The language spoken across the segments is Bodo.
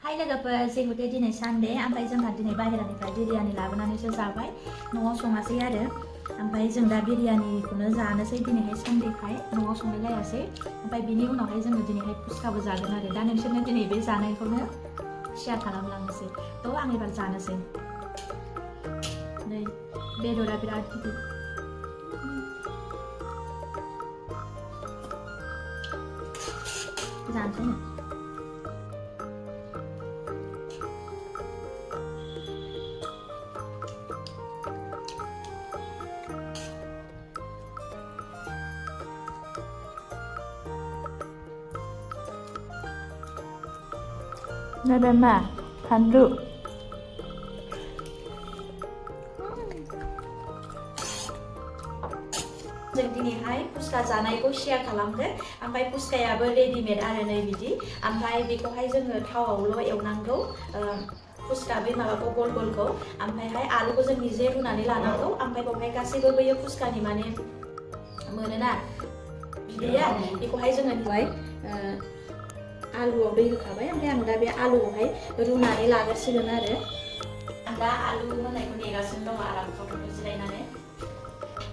हाय लोगोफोर जिहेतु दिनै सानडे ओमफ्राय जोंहा दिनै बाहेरानिफ्राय बिरियानि लाबोनानैसो जाबाय न'आव सङासै आरो ओमफ्राय जों दा बिरियानिखौनो जानोसै दिनैहाय सानडेखाय न'आव संनाय जायासै ओमफ्राय बिनि उनावहाय जोङो दिनैहाय फुचकाबो जागोन आरो दा नोंसोरनो दिनै बे जानायखौनो शेयार खालामलांनोसै थ' आं एबार जानोसै नै बेदरा बिराद गिदिर जानोसै ना Nada मा फानलु जों दिनैहाय फुचका जानायखौ शेयार खालामगोन ओमफ्राय फुचकायाबो रेडिमेड आरो नै बिदि ओमफ्राय बेखौहाय जोङो थावआवल' एवनांगौ फुचका बे माबाखौ गल गलखौ ओमफ्रायहाय आलुखौ जों निजे रुनानै लानांगौ ओमफ्राय बावहाय गासैबो बैयो फुचकानि माने मोनोना बिदैया बेखौहाय जोङो बेवहाय आलुआव दै होखाबाय ओमफ्राय आं दा बे आलुआवहाय रुनानै लाग्रोसिगोन आरो आं दा आलु होनायखौ नेगासिनो दङ आराम खावनानै जिरायनानै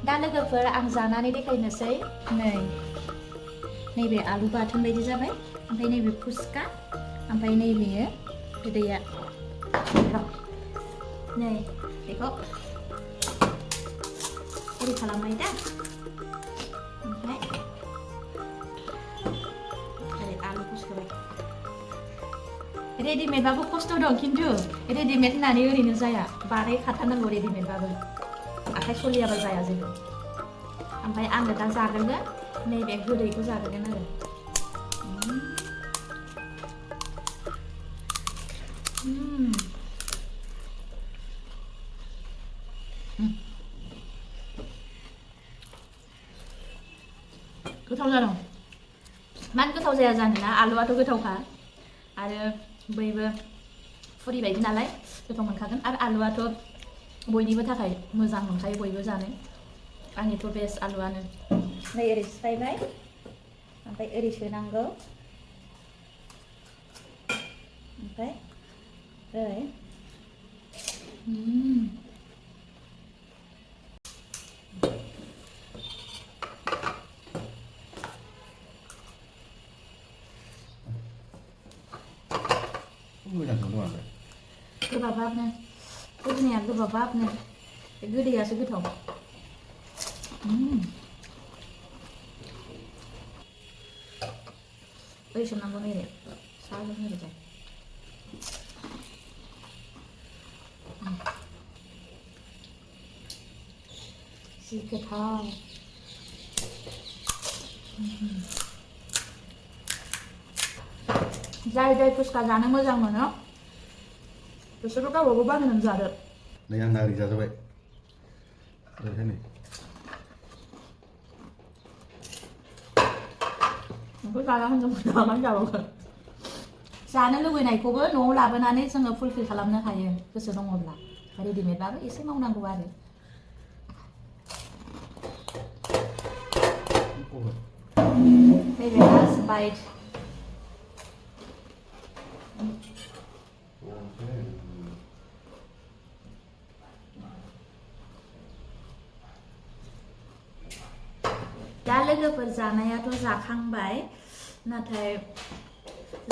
दा लोगोफोर आं जानानै देखायनोसै नैबे आलु बाथोन बायदि जाबाय ओमफ्राय नैबे फुचका ओमफ्राय नैबेयो बिदैया नै बेखौ ओरै खालामबाय दा ओमफ्राय रेडिमेडबाबो खस्थ' दं खिन्थु रेडिमेड होननानै ओरैनो जाया बानायखाथारनांगौ रेडिमेडबाबो आखाइ सलियाबा जाया जेबो ओमफ्राय आङो दा जाग्रोगोन नैबे गोदैखौ जाग्रोगोन आरो गोथाव जादों मानो गोथाव जाया जानो ना आलुआथ' गोथावखा आरो बैबो फुरि बायदि नालाय गोथाव मोनखागोन आरो आलुआथ' बयनिबो थाखाय मोजां मोनखायो बयबो जानो आंनिथ' बेस्ट आलुआनो नै ओरै सिफायबाय ओमफ्राय ओरै सोनांगौ ओमफ्राय ओरै गोबाबाबनो गोदोनाया गोबाबाबनो बे गोदैयासो गोथाव ओरै सोमनांगौ नै साजों ओरैजाय जि गोथाव जाय जाय फुचका जानो मोजां मोनो बिसोरबो गावबागाव बानायनानै जादो नै आंना ओरै जाजाबाय ओरैहाय नै बेखौ जाना होनजों मानो जाबावगोन जानो लुबैनायखौबो न'आव लाबोनानै जोङो फुलफिल खालामनो हायो गोसो दङब्ला रेडिमेडबाबो एसे मावनांगौ आरो नैबे लास्ट बाइट दा लोगोफोर जानायाथ' जाखांबाय नाथाय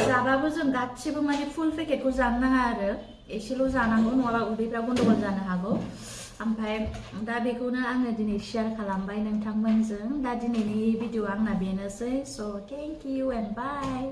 जाबाबो जों गासिबो माने फुल पेकेटखौ जानो नाङा आरो एसेल' जानांगौ नङाबा उदैफ्रा गन्डगल जानो हागौ ओमफ्राय दा बेखौनो आङो दिनै शेयार खालामबाय नोंथांमोनजों दा दिनैनि भिडिअ आंना बेनोसै स' थेंक इउ एन्ड बाय